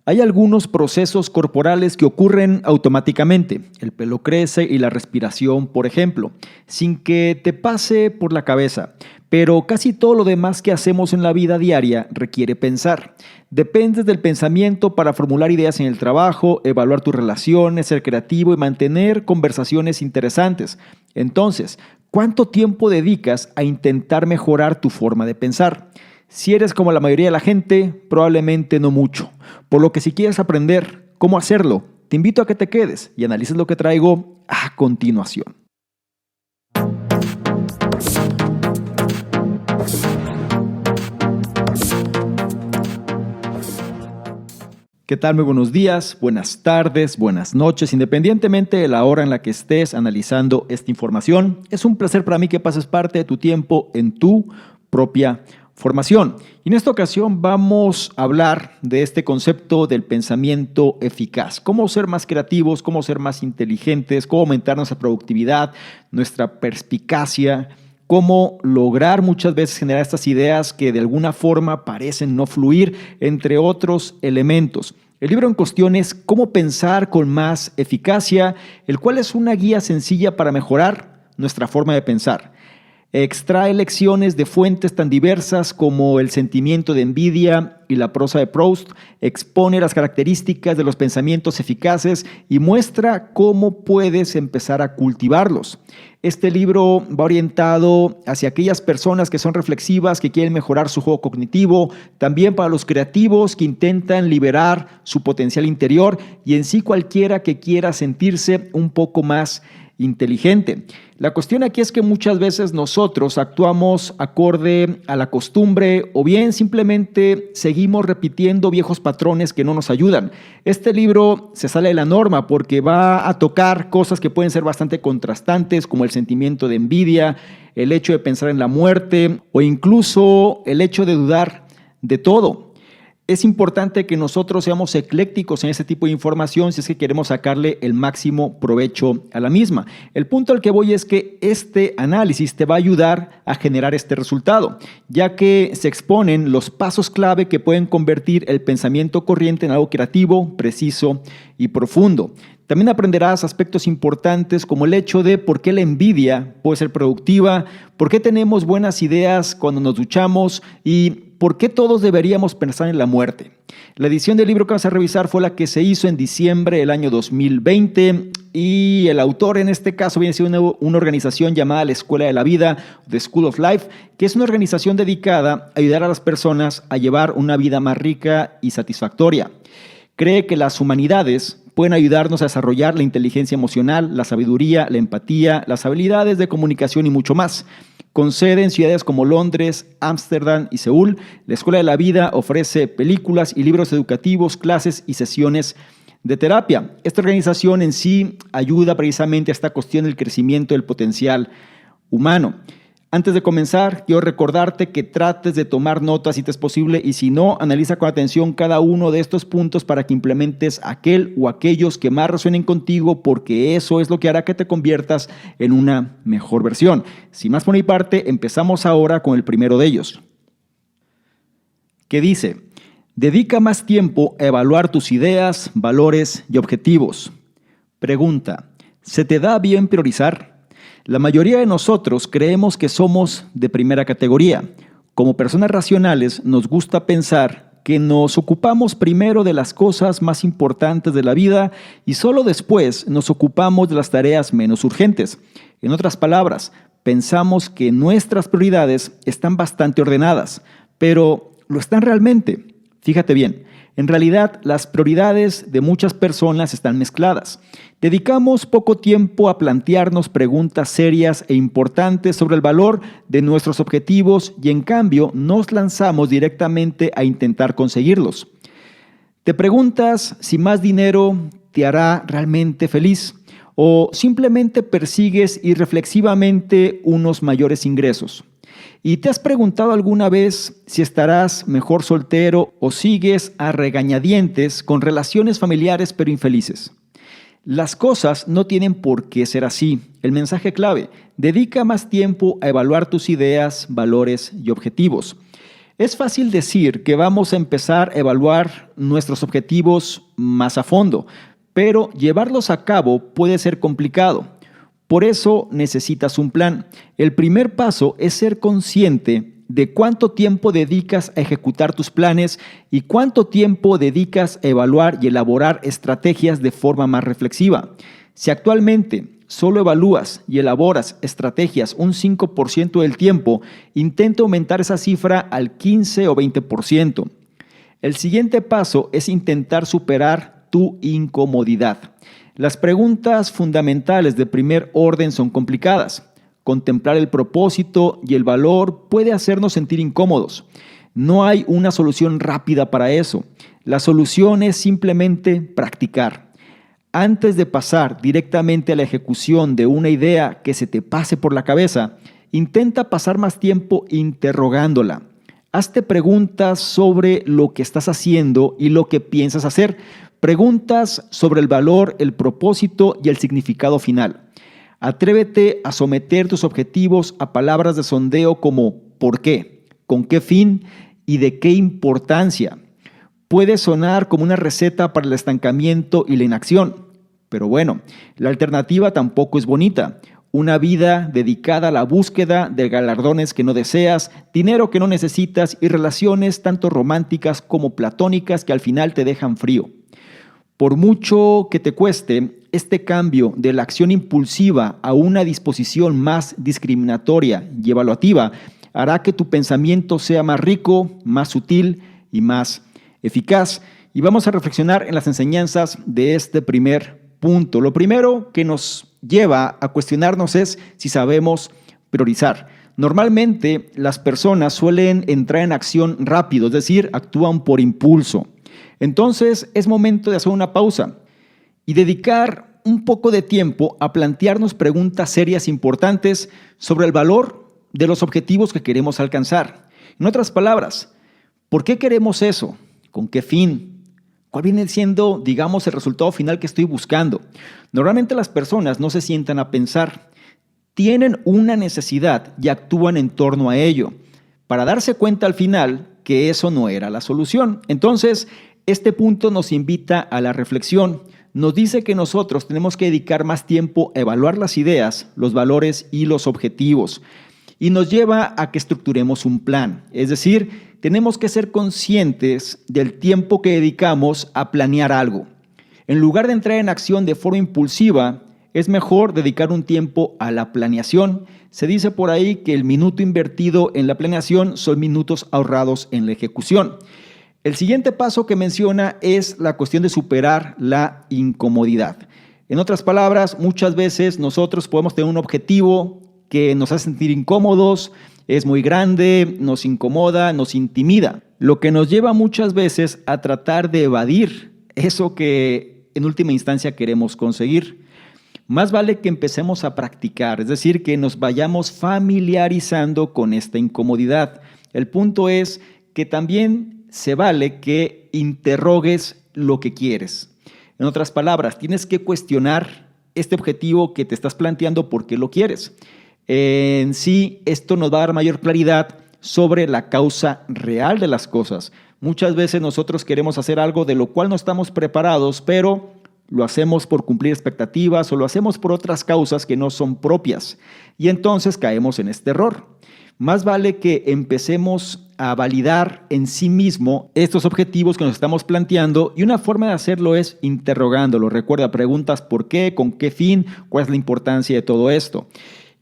Hay algunos procesos corporales que ocurren automáticamente. El pelo crece y la respiración, por ejemplo, sin que te pase por la cabeza. Pero casi todo lo demás que hacemos en la vida diaria requiere pensar. Dependes del pensamiento para formular ideas en el trabajo, evaluar tus relaciones, ser creativo y mantener conversaciones interesantes. Entonces, ¿cuánto tiempo dedicas a intentar mejorar tu forma de pensar? Si eres como la mayoría de la gente, probablemente no mucho. Por lo que si quieres aprender cómo hacerlo, te invito a que te quedes y analices lo que traigo a continuación. ¿Qué tal? Muy buenos días, buenas tardes, buenas noches, independientemente de la hora en la que estés analizando esta información. Es un placer para mí que pases parte de tu tiempo en tu propia formación. Y en esta ocasión vamos a hablar de este concepto del pensamiento eficaz. Cómo ser más creativos, cómo ser más inteligentes, cómo aumentar nuestra productividad, nuestra perspicacia, cómo lograr muchas veces generar estas ideas que de alguna forma parecen no fluir, entre otros elementos. El libro en cuestión es Cómo pensar con más eficacia, el cual es una guía sencilla para mejorar nuestra forma de pensar. Extrae lecciones de fuentes tan diversas como el sentimiento de envidia y la prosa de Proust, expone las características de los pensamientos eficaces y muestra cómo puedes empezar a cultivarlos. Este libro va orientado hacia aquellas personas que son reflexivas, que quieren mejorar su juego cognitivo, también para los creativos que intentan liberar su potencial interior y en sí cualquiera que quiera sentirse un poco más inteligente. La cuestión aquí es que muchas veces nosotros actuamos acorde a la costumbre o bien simplemente seguimos repitiendo viejos patrones que no nos ayudan. Este libro se sale de la norma porque va a tocar cosas que pueden ser bastante contrastantes, como el sentimiento de envidia, el hecho de pensar en la muerte o incluso el hecho de dudar de todo. Es importante que nosotros seamos eclécticos en este tipo de información si es que queremos sacarle el máximo provecho a la misma. El punto al que voy es que este análisis te va a ayudar a generar este resultado, ya que se exponen los pasos clave que pueden convertir el pensamiento corriente en algo creativo, preciso y profundo. También aprenderás aspectos importantes como el hecho de por qué la envidia puede ser productiva, por qué tenemos buenas ideas cuando nos duchamos y por qué todos deberíamos pensar en la muerte. La edición del libro que vas a revisar fue la que se hizo en diciembre del año 2020 y el autor en este caso viene siendo una organización llamada la Escuela de la Vida, The School of Life, que es una organización dedicada a ayudar a las personas a llevar una vida más rica y satisfactoria. Cree que las humanidades pueden ayudarnos a desarrollar la inteligencia emocional, la sabiduría, la empatía, las habilidades de comunicación y mucho más. Con sede en ciudades como Londres, Ámsterdam y Seúl, la Escuela de la Vida ofrece películas y libros educativos, clases y sesiones de terapia. Esta organización en sí ayuda precisamente a esta cuestión del crecimiento del potencial humano. Antes de comenzar, quiero recordarte que trates de tomar notas si te es posible y si no, analiza con atención cada uno de estos puntos para que implementes aquel o aquellos que más resuenen contigo porque eso es lo que hará que te conviertas en una mejor versión. Sin más por mi parte, empezamos ahora con el primero de ellos, que dice: dedica más tiempo a evaluar tus ideas, valores y objetivos. Pregunta: ¿se te da bien priorizar? La mayoría de nosotros creemos que somos de primera categoría. Como personas racionales, nos gusta pensar que nos ocupamos primero de las cosas más importantes de la vida y solo después nos ocupamos de las tareas menos urgentes. En otras palabras, pensamos que nuestras prioridades están bastante ordenadas, pero ¿lo están realmente? Fíjate bien. En realidad, las prioridades de muchas personas están mezcladas. Dedicamos poco tiempo a plantearnos preguntas serias e importantes sobre el valor de nuestros objetivos y en cambio nos lanzamos directamente a intentar conseguirlos. Te preguntas si más dinero te hará realmente feliz o simplemente persigues irreflexivamente unos mayores ingresos. ¿Y te has preguntado alguna vez si estarás mejor soltero o sigues a regañadientes con relaciones familiares pero infelices? Las cosas no tienen por qué ser así. El mensaje clave: dedica más tiempo a evaluar tus ideas, valores y objetivos. Es fácil decir que vamos a empezar a evaluar nuestros objetivos más a fondo, pero llevarlos a cabo puede ser complicado. Por eso necesitas un plan. El primer paso es ser consciente de cuánto tiempo dedicas a ejecutar tus planes y cuánto tiempo dedicas a evaluar y elaborar estrategias de forma más reflexiva. Si actualmente solo evalúas y elaboras estrategias un 5% del tiempo, intenta aumentar esa cifra al 15 o 20%. El siguiente paso es intentar superar tu incomodidad. Las preguntas fundamentales de primer orden son complicadas. Contemplar el propósito y el valor puede hacernos sentir incómodos. No hay una solución rápida para eso. La solución es simplemente practicar. Antes de pasar directamente a la ejecución de una idea que se te pase por la cabeza, intenta pasar más tiempo interrogándola. Hazte preguntas sobre lo que estás haciendo y lo que piensas hacer. Preguntas sobre el valor, el propósito y el significado final. Atrévete a someter tus objetivos a palabras de sondeo como ¿por qué?, ¿con qué fin? ¿Y de qué importancia? Puede sonar como una receta para el estancamiento y la inacción, pero bueno, la alternativa tampoco es bonita. Una vida dedicada a la búsqueda de galardones que no deseas, dinero que no necesitas y relaciones tanto románticas como platónicas que al final te dejan frío. Por mucho que te cueste, este cambio de la acción impulsiva a una disposición más discriminatoria y evaluativa hará que tu pensamiento sea más rico, más sutil y más eficaz. Y vamos a reflexionar en las enseñanzas de este primer punto. Lo primero que nos lleva a cuestionarnos es si sabemos priorizar. Normalmente las personas suelen entrar en acción rápido, es decir, actúan por impulso. Entonces es momento de hacer una pausa y dedicar un poco de tiempo a plantearnos preguntas serias e importantes sobre el valor de los objetivos que queremos alcanzar. En otras palabras, ¿por qué queremos eso? ¿Con qué fin? ¿Cuál viene siendo, digamos, el resultado final que estoy buscando? Normalmente las personas no se sientan a pensar, tienen una necesidad y actúan en torno a ello, para darse cuenta al final que eso no era la solución. Entonces, este punto nos invita a la reflexión. Nos dice que nosotros tenemos que dedicar más tiempo a evaluar las ideas, los valores y los objetivos. Y nos lleva a que estructuremos un plan. Es decir, tenemos que ser conscientes del tiempo que dedicamos a planear algo. En lugar de entrar en acción de forma impulsiva, es mejor dedicar un tiempo a la planeación. Se dice por ahí que el minuto invertido en la planeación son minutos ahorrados en la ejecución. El siguiente paso que menciona es la cuestión de superar la incomodidad. En otras palabras, muchas veces nosotros podemos tener un objetivo que nos hace sentir incómodos, es muy grande, nos incomoda, nos intimida, lo que nos lleva muchas veces a tratar de evadir eso que en última instancia queremos conseguir. Más vale que empecemos a practicar, es decir, que nos vayamos familiarizando con esta incomodidad. El punto es que también se vale que interrogues lo que quieres. En otras palabras, tienes que cuestionar este objetivo que te estás planteando, ¿por qué lo quieres? En sí, esto nos va a dar mayor claridad sobre la causa real de las cosas. Muchas veces nosotros queremos hacer algo de lo cual no estamos preparados, pero lo hacemos por cumplir expectativas o lo hacemos por otras causas que no son propias. Y entonces caemos en este error. Más vale que empecemos a validar en sí mismo estos objetivos que nos estamos planteando, y una forma de hacerlo es interrogándolo. Recuerda, preguntas por qué, con qué fin, cuál es la importancia de todo esto.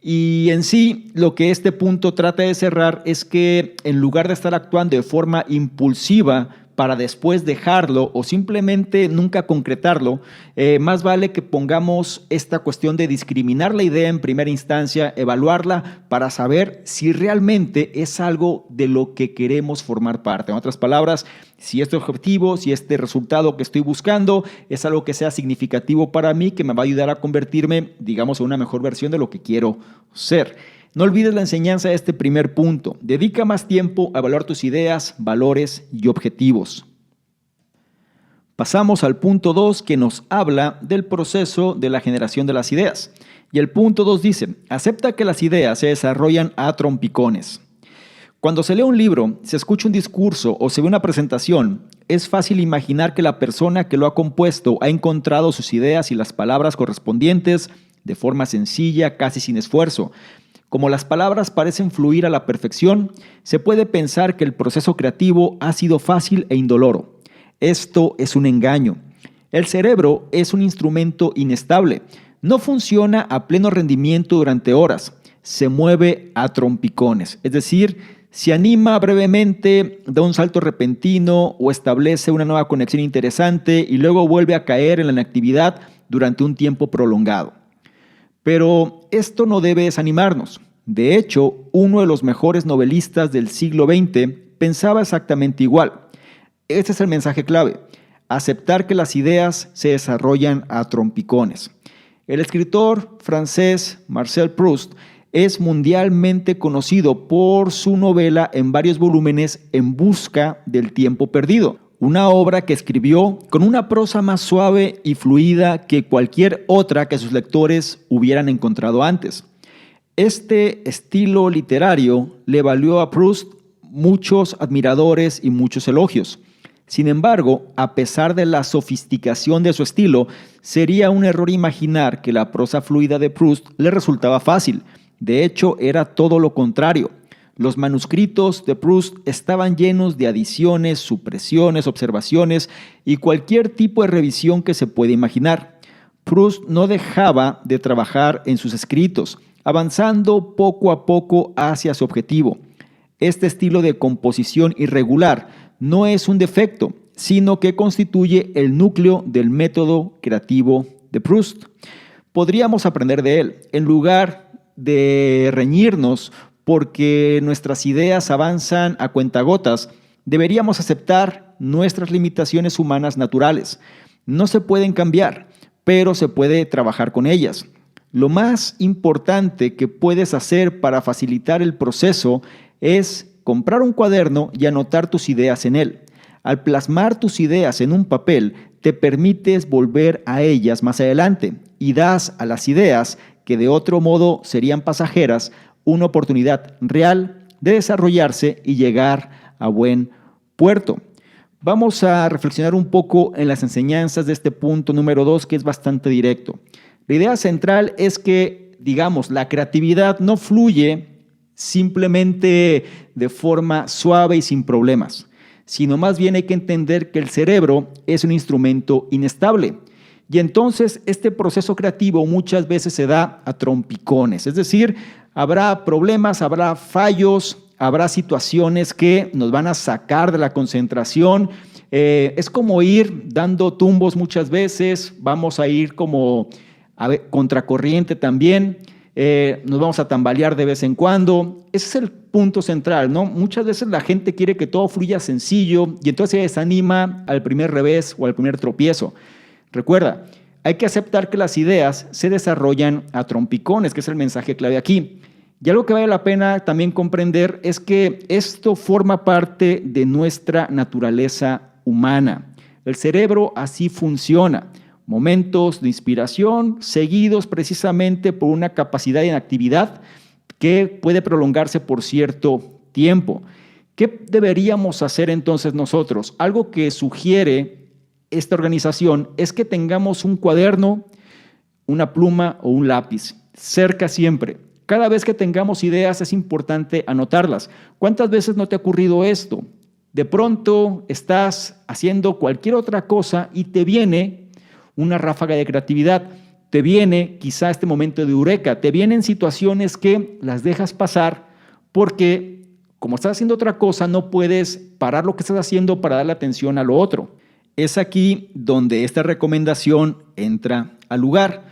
Y en sí, lo que este punto trata de cerrar es que en lugar de estar actuando de forma impulsiva para después dejarlo o simplemente nunca concretarlo, más vale que pongamos esta cuestión de discriminar la idea en primera instancia, evaluarla para saber si realmente es algo de lo que queremos formar parte. En otras palabras, si este objetivo, si este resultado que estoy buscando es algo que sea significativo para mí, que me va a ayudar a convertirme, digamos, en una mejor versión de lo que quiero ser. No olvides la enseñanza de este primer punto. Dedica más tiempo a evaluar tus ideas, valores y objetivos. Pasamos al punto 2, que nos habla del proceso de la generación de las ideas. Y el punto 2 dice, acepta que las ideas se desarrollan a trompicones. Cuando se lee un libro, se escucha un discurso o se ve una presentación, es fácil imaginar que la persona que lo ha compuesto ha encontrado sus ideas y las palabras correspondientes de forma sencilla, casi sin esfuerzo. Como las palabras parecen fluir a la perfección, se puede pensar que el proceso creativo ha sido fácil e indoloro. Esto es un engaño. El cerebro es un instrumento inestable. No funciona a pleno rendimiento durante horas. Se mueve a trompicones, es decir, se anima brevemente, da un salto repentino o establece una nueva conexión interesante y luego vuelve a caer en la inactividad durante un tiempo prolongado. Pero esto no debe desanimarnos. De hecho, uno de los mejores novelistas del siglo XX pensaba exactamente igual. Este es el mensaje clave: aceptar que las ideas se desarrollan a trompicones. El escritor francés Marcel Proust es mundialmente conocido por su novela en varios volúmenes En busca del tiempo perdido, una obra que escribió con una prosa más suave y fluida que cualquier otra que sus lectores hubieran encontrado antes. Este estilo literario le valió a Proust muchos admiradores y muchos elogios. Sin embargo, a pesar de la sofisticación de su estilo, sería un error imaginar que la prosa fluida de Proust le resultaba fácil. De hecho, era todo lo contrario. Los manuscritos de Proust estaban llenos de adiciones, supresiones, observaciones y cualquier tipo de revisión que se puede imaginar. Proust no dejaba de trabajar en sus escritos, avanzando poco a poco hacia su objetivo. Este estilo de composición irregular no es un defecto, sino que constituye el núcleo del método creativo de Proust. Podríamos aprender de él, en lugar de reñirnos porque nuestras ideas avanzan a cuentagotas. Deberíamos aceptar nuestras limitaciones humanas naturales. No se pueden cambiar, pero se puede trabajar con ellas. Lo más importante que puedes hacer para facilitar el proceso es comprar un cuaderno y anotar tus ideas en él. Al plasmar tus ideas en un papel, te permites volver a ellas más adelante y das a las ideas que de otro modo serían pasajeras, una oportunidad real de desarrollarse y llegar a buen puerto. Vamos a reflexionar un poco en las enseñanzas de este punto número 2, que es bastante directo. La idea central es que, la creatividad no fluye simplemente de forma suave y sin problemas, sino más bien hay que entender que el cerebro es un instrumento inestable. Y entonces este proceso creativo muchas veces se da a trompicones, es decir, habrá problemas, habrá fallos, habrá situaciones que nos van a sacar de la concentración. Es como ir dando tumbos muchas veces, vamos a ir como contracorriente también, nos vamos a tambalear de vez en cuando. Ese es el punto central, ¿no? Muchas veces la gente quiere que todo fluya sencillo y entonces se desanima al primer revés o al primer tropiezo. Recuerda, hay que aceptar que las ideas se desarrollan a trompicones, que es el mensaje clave aquí. Y algo que vale la pena también comprender es que esto forma parte de nuestra naturaleza humana. El cerebro así funciona. Momentos de inspiración seguidos precisamente por una capacidad de inactividad que puede prolongarse por cierto tiempo. ¿Qué deberíamos hacer entonces nosotros? Algo que sugiere esta organización es que tengamos un cuaderno, una pluma o un lápiz cerca siempre. Cada vez que tengamos ideas es importante anotarlas. ¿Cuántas veces no te ha ocurrido esto? De pronto estás haciendo cualquier otra cosa y te viene una ráfaga de creatividad, te viene quizá este momento de eureka, te vienen situaciones que las dejas pasar porque como estás haciendo otra cosa no puedes parar lo que estás haciendo para darle atención a lo otro. Es aquí donde esta recomendación entra al lugar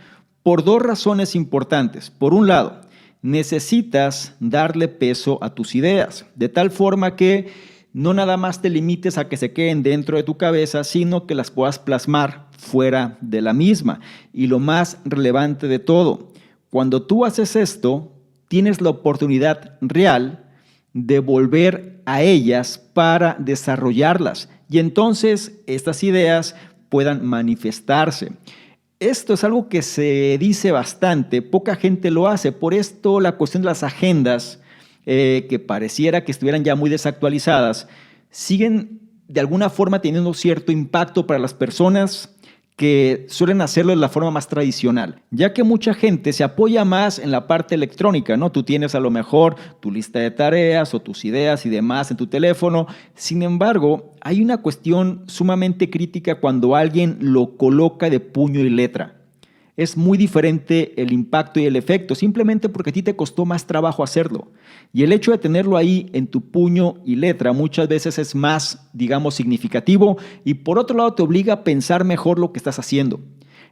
por dos razones importantes. Por un lado, necesitas darle peso a tus ideas, de tal forma que no nada más te limites a que se queden dentro de tu cabeza, sino que las puedas plasmar fuera de la misma. Y lo más relevante de todo, cuando tú haces esto, tienes la oportunidad real de volver a ellas para desarrollarlas y entonces estas ideas puedan manifestarse. Esto es algo que se dice bastante, poca gente lo hace, por esto la cuestión de las agendas que pareciera que estuvieran ya muy desactualizadas, siguen de alguna forma teniendo cierto impacto para las personas que suelen hacerlo de la forma más tradicional, ya que mucha gente se apoya más en la parte electrónica, ¿no? Tú tienes a lo mejor tu lista de tareas o tus ideas y demás en tu teléfono. Sin embargo, hay una cuestión sumamente crítica cuando alguien lo coloca de puño y letra. Es muy diferente el impacto y el efecto, simplemente porque a ti te costó más trabajo hacerlo. Y el hecho de tenerlo ahí en tu puño y letra muchas veces es más, digamos, significativo y por otro lado te obliga a pensar mejor lo que estás haciendo.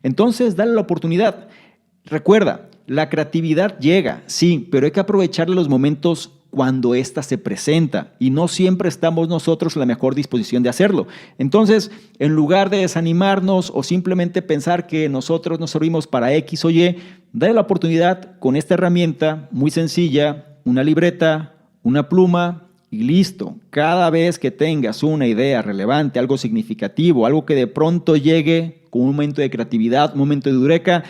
Entonces, dale la oportunidad. Recuerda, la creatividad llega, sí, pero hay que aprovechar los momentos cuando ésta se presenta y no siempre estamos nosotros en la mejor disposición de hacerlo. Entonces, en lugar de desanimarnos o simplemente pensar que nosotros nos servimos para X o Y, dale la oportunidad con esta herramienta muy sencilla, una libreta, una pluma y listo. Cada vez que tengas una idea relevante, algo significativo, algo que de pronto llegue con un momento de creatividad, un momento de eureka,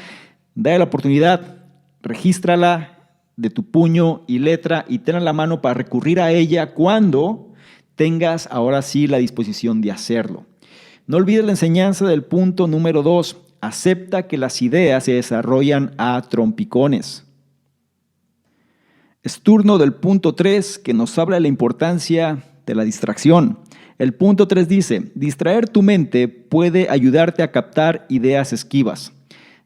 dale la oportunidad, regístrala de tu puño y letra y ten a la mano para recurrir a ella cuando tengas ahora sí la disposición de hacerlo. No olvides la enseñanza del punto número 2. Acepta que las ideas se desarrollan a trompicones. Es turno del punto 3 que nos habla de la importancia de la distracción. El punto 3 dice, distraer tu mente puede ayudarte a captar ideas esquivas.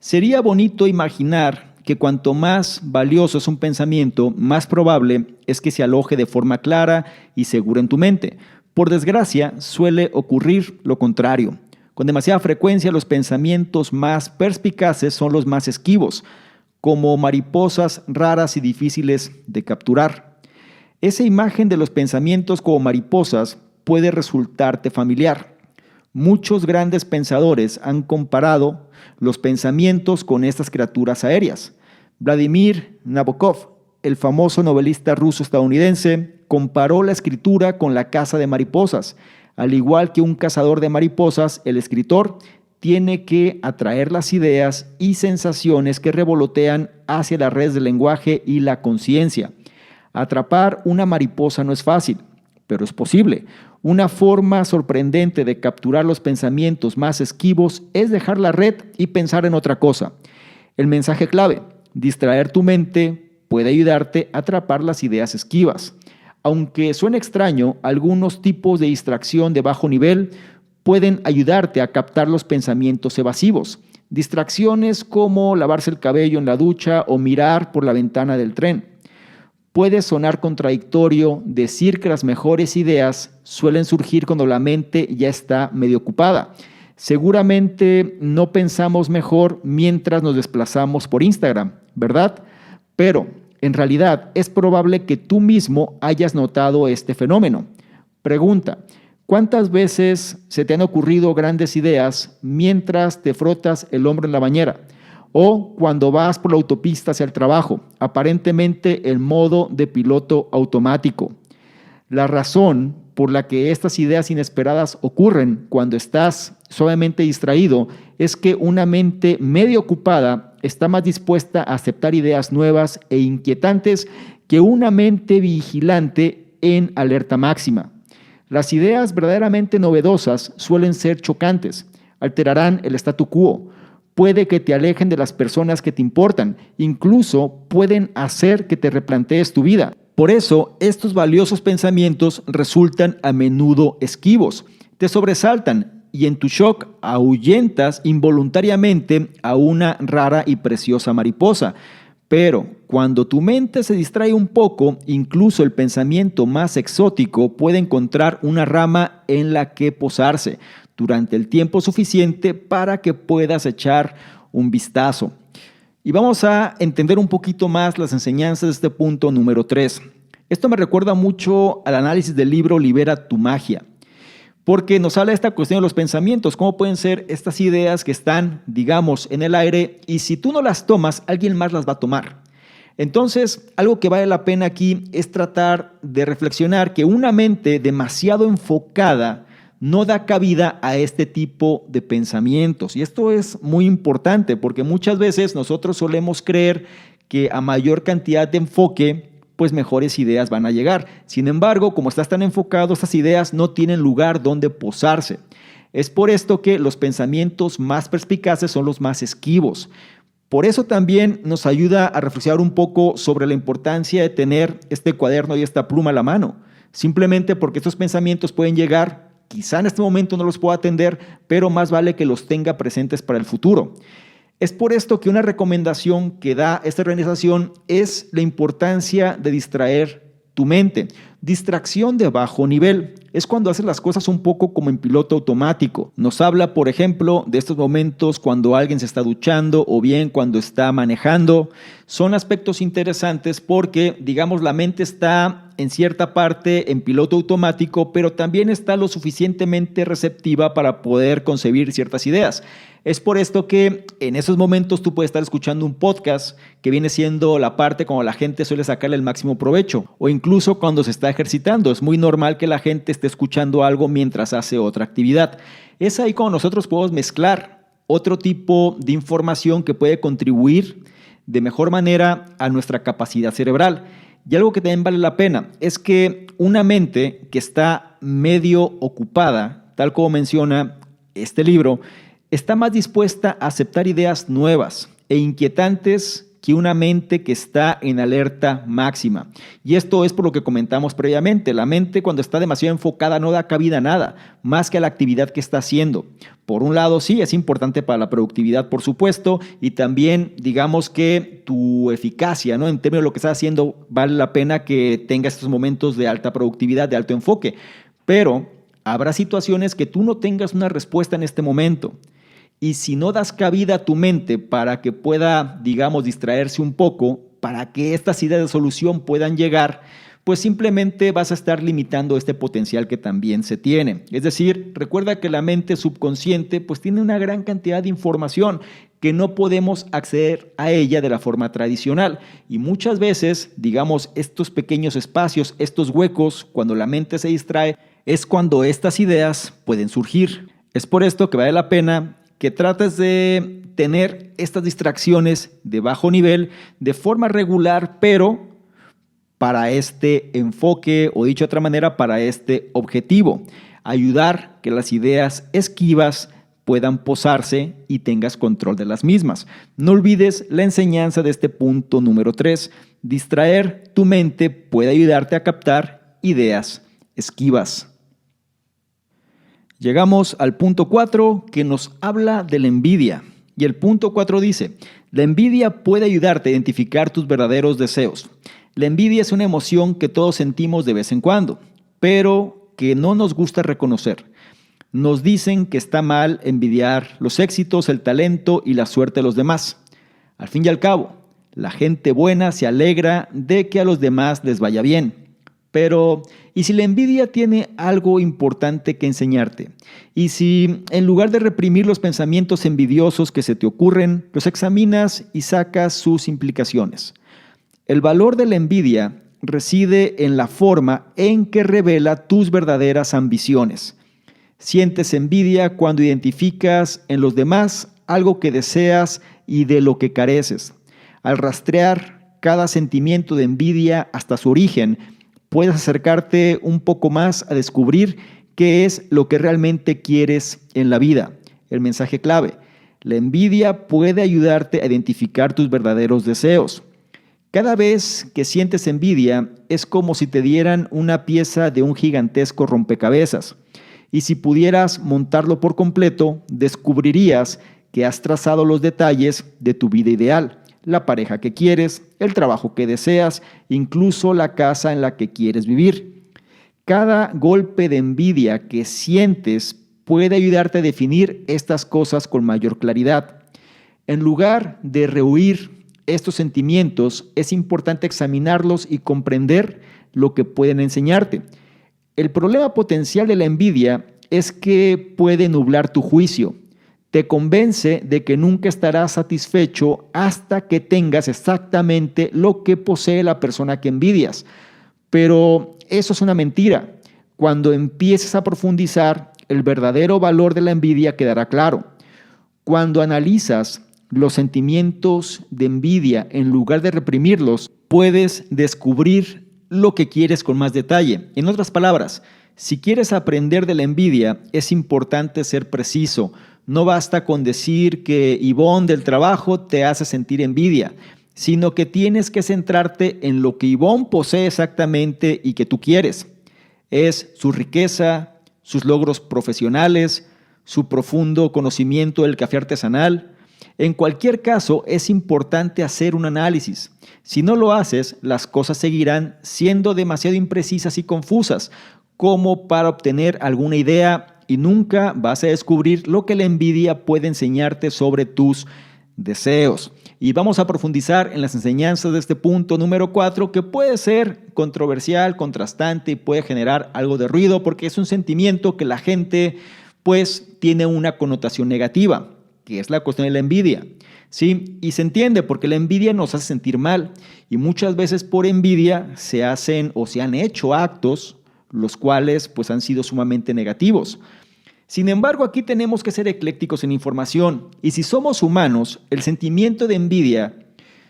Sería bonito imaginar que cuanto más valioso es un pensamiento, más probable es que se aloje de forma clara y segura en tu mente. Por desgracia, suele ocurrir lo contrario. Con demasiada frecuencia, los pensamientos más perspicaces son los más esquivos, como mariposas raras y difíciles de capturar. Esa imagen de los pensamientos como mariposas puede resultarte familiar. Muchos grandes pensadores han comparado los pensamientos con estas criaturas aéreas. Vladimir Nabokov, el famoso novelista ruso-estadounidense, comparó la escritura con la caza de mariposas. Al igual que un cazador de mariposas, el escritor tiene que atraer las ideas y sensaciones que revolotean hacia la red del lenguaje y la conciencia. Atrapar una mariposa no es fácil, pero es posible. Una forma sorprendente de capturar los pensamientos más esquivos es dejar la red y pensar en otra cosa. El mensaje clave: distraer tu mente puede ayudarte a atrapar las ideas esquivas. Aunque suene extraño, algunos tipos de distracción de bajo nivel pueden ayudarte a captar los pensamientos evasivos. Distracciones como lavarse el cabello en la ducha o mirar por la ventana del tren. Puede sonar contradictorio decir que las mejores ideas suelen surgir cuando la mente ya está medio ocupada. Seguramente no pensamos mejor mientras nos desplazamos por Instagram, ¿verdad? Pero en realidad es probable que tú mismo hayas notado este fenómeno. Pregunta: ¿cuántas veces se te han ocurrido grandes ideas mientras te frotas el hombro en la bañera? O cuando vas por la autopista hacia el trabajo, aparentemente en modo de piloto automático. La razón por la que estas ideas inesperadas ocurren cuando estás suavemente distraído es que una mente medio ocupada está más dispuesta a aceptar ideas nuevas e inquietantes que una mente vigilante en alerta máxima. Las ideas verdaderamente novedosas suelen ser chocantes, alterarán el statu quo, puede que te alejen de las personas que te importan, incluso pueden hacer que te replantees tu vida. Por eso, estos valiosos pensamientos resultan a menudo esquivos, te sobresaltan y en tu shock ahuyentas involuntariamente a una rara y preciosa mariposa. Pero cuando tu mente se distrae un poco, incluso el pensamiento más exótico puede encontrar una rama en la que posarse durante el tiempo suficiente para que puedas echar un vistazo. Y vamos a entender un poquito más las enseñanzas de este punto número 3. Esto me recuerda mucho al análisis del libro Libera tu magia, porque nos habla de esta cuestión de los pensamientos, cómo pueden ser estas ideas que están, digamos, en el aire y si tú no las tomas, alguien más las va a tomar. Entonces, algo que vale la pena aquí es tratar de reflexionar que una mente demasiado enfocada no da cabida a este tipo de pensamientos. Y esto es muy importante porque muchas veces nosotros solemos creer que a mayor cantidad de enfoque pues mejores ideas van a llegar. Sin embargo, como estás tan enfocado, estas ideas no tienen lugar donde posarse. Es por esto que los pensamientos más perspicaces son los más esquivos. Por eso también nos ayuda a reflexionar un poco sobre la importancia de tener este cuaderno y esta pluma a la mano. Simplemente porque estos pensamientos pueden llegar, quizá en este momento no los pueda atender, pero más vale que los tenga presentes para el futuro. Es por esto que una recomendación que da esta organización es la importancia de distraer tu mente. Distracción de bajo nivel es cuando haces las cosas un poco como en piloto automático. Nos habla, por ejemplo, de estos momentos cuando alguien se está duchando o bien cuando está manejando. Son aspectos interesantes porque, digamos, la mente está en cierta parte en piloto automático, pero también está lo suficientemente receptiva para poder concebir ciertas ideas. Es por esto que en esos momentos tú puedes estar escuchando un podcast que viene siendo la parte como la gente suele sacarle el máximo provecho, o incluso cuando se está ejercitando. Es muy normal que la gente esté escuchando algo mientras hace otra actividad. Es ahí cuando nosotros podemos mezclar otro tipo de información que puede contribuir de mejor manera a nuestra capacidad cerebral. Y algo que también vale la pena es que una mente que está medio ocupada, tal como menciona este libro, está más dispuesta a aceptar ideas nuevas e inquietantes que una mente que está en alerta máxima. Y esto es por lo que comentamos previamente. La mente, cuando está demasiado enfocada, no da cabida a nada, más que a la actividad que está haciendo. Por un lado, sí, es importante para la productividad, por supuesto, y también, digamos que tu eficacia, ¿no? En términos de lo que estás haciendo, vale la pena que tengas estos momentos de alta productividad, de alto enfoque. Pero habrá situaciones que tú no tengas una respuesta en este momento. Y si no das cabida a tu mente para que pueda, digamos, distraerse un poco, para que estas ideas de solución puedan llegar, pues simplemente vas a estar limitando este potencial que también se tiene. Es decir, recuerda que la mente subconsciente pues tiene una gran cantidad de información que no podemos acceder a ella de la forma tradicional. Y muchas veces, digamos, estos pequeños espacios, estos huecos, cuando la mente se distrae, es cuando estas ideas pueden surgir. Es por esto que vale la pena que trates de tener estas distracciones de bajo nivel de forma regular, pero para este enfoque, o dicho de otra manera, para este objetivo. Ayudar que las ideas esquivas puedan posarse y tengas control de las mismas. No olvides la enseñanza de este punto número 3. Distraer tu mente puede ayudarte a captar ideas esquivas. Llegamos al punto 4 que nos habla de la envidia. Y el punto 4 dice, la envidia puede ayudarte a identificar tus verdaderos deseos. La envidia es una emoción que todos sentimos de vez en cuando, pero que no nos gusta reconocer. Nos dicen que está mal envidiar los éxitos, el talento y la suerte de los demás. Al fin y al cabo, la gente buena se alegra de que a los demás les vaya bien. Pero, ¿y si la envidia tiene algo importante que enseñarte? ¿Y si, en lugar de reprimir los pensamientos envidiosos que se te ocurren, los examinas y sacas sus implicaciones? El valor de la envidia reside en la forma en que revela tus verdaderas ambiciones. Sientes envidia cuando identificas en los demás algo que deseas y de lo que careces. Al rastrear cada sentimiento de envidia hasta su origen, puedes acercarte un poco más a descubrir qué es lo que realmente quieres en la vida. El mensaje clave: la envidia puede ayudarte a identificar tus verdaderos deseos. Cada vez que sientes envidia, es como si te dieran una pieza de un gigantesco rompecabezas. Y si pudieras montarlo por completo, descubrirías que has trazado los detalles de tu vida ideal. La pareja que quieres, el trabajo que deseas, incluso la casa en la que quieres vivir. Cada golpe de envidia que sientes puede ayudarte a definir estas cosas con mayor claridad. En lugar de rehuir estos sentimientos, es importante examinarlos y comprender lo que pueden enseñarte. El problema potencial de la envidia es que puede nublar tu juicio. Te convence de que nunca estarás satisfecho hasta que tengas exactamente lo que posee la persona que envidias. Pero eso es una mentira. Cuando empieces a profundizar, el verdadero valor de la envidia quedará claro. Cuando analizas los sentimientos de envidia en lugar de reprimirlos, puedes descubrir lo que quieres con más detalle. En otras palabras, si quieres aprender de la envidia, es importante ser preciso. No basta con decir que Ivonne del trabajo te hace sentir envidia, sino que tienes que centrarte en lo que Ivonne posee exactamente y que tú quieres. Es su riqueza, sus logros profesionales, su profundo conocimiento del café artesanal. En cualquier caso, es importante hacer un análisis. Si no lo haces, las cosas seguirán siendo demasiado imprecisas y confusas como para obtener alguna idea y nunca vas a descubrir lo que la envidia puede enseñarte sobre tus deseos. Y vamos a profundizar en las enseñanzas de este punto número 4, que puede ser controversial, contrastante y puede generar algo de ruido porque es un sentimiento que la gente pues tiene una connotación negativa, que es la cuestión de la envidia. ¿Sí? Y se entiende porque la envidia nos hace sentir mal y muchas veces por envidia se hacen o se han hecho actos los cuales pues han sido sumamente negativos. Sin embargo, aquí tenemos que ser eclécticos en información y si somos humanos, el sentimiento de envidia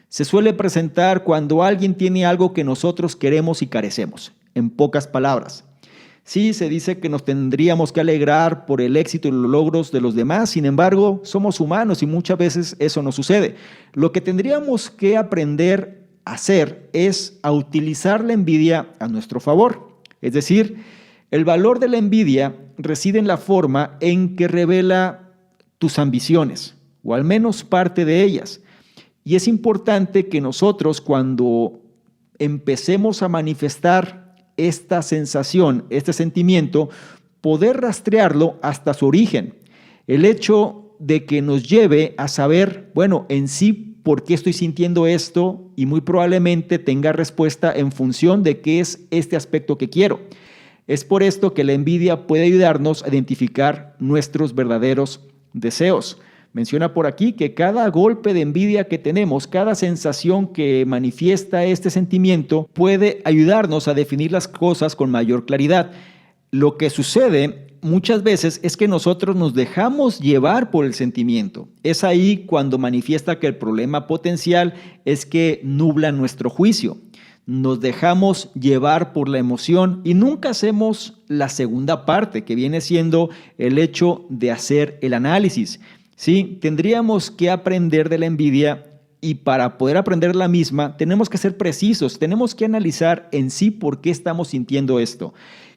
se suele presentar cuando alguien tiene algo que nosotros queremos y carecemos. En pocas palabras, sí se dice que nos tendríamos que alegrar por el éxito y los logros de los demás, sin embargo, somos humanos y muchas veces eso no sucede. Lo que tendríamos que aprender a hacer es a utilizar la envidia a nuestro favor. Es decir, el valor de la envidia reside en la forma en que revela tus ambiciones, o al menos parte de ellas. Y es importante que nosotros cuando empecemos a manifestar esta sensación, este sentimiento, poder rastrearlo hasta su origen. El hecho de que nos lleve a saber, bueno, en sí, por qué estoy sintiendo esto y muy probablemente tenga respuesta en función de qué es este aspecto que quiero. Es por esto que la envidia puede ayudarnos a identificar nuestros verdaderos deseos. Menciona por aquí que cada golpe de envidia que tenemos, cada sensación que manifiesta este sentimiento puede ayudarnos a definir las cosas con mayor claridad. Lo que sucede muchas veces es que nosotros nos dejamos llevar por el sentimiento. Es ahí cuando manifiesta que el problema potencial es que nubla nuestro juicio. Nos dejamos llevar por la emoción y nunca hacemos la segunda parte, que viene siendo el hecho de hacer el análisis. ¿Sí? Tendríamos que aprender de la envidia y para poder aprender la misma tenemos que ser precisos, tenemos que analizar en sí por qué estamos sintiendo esto.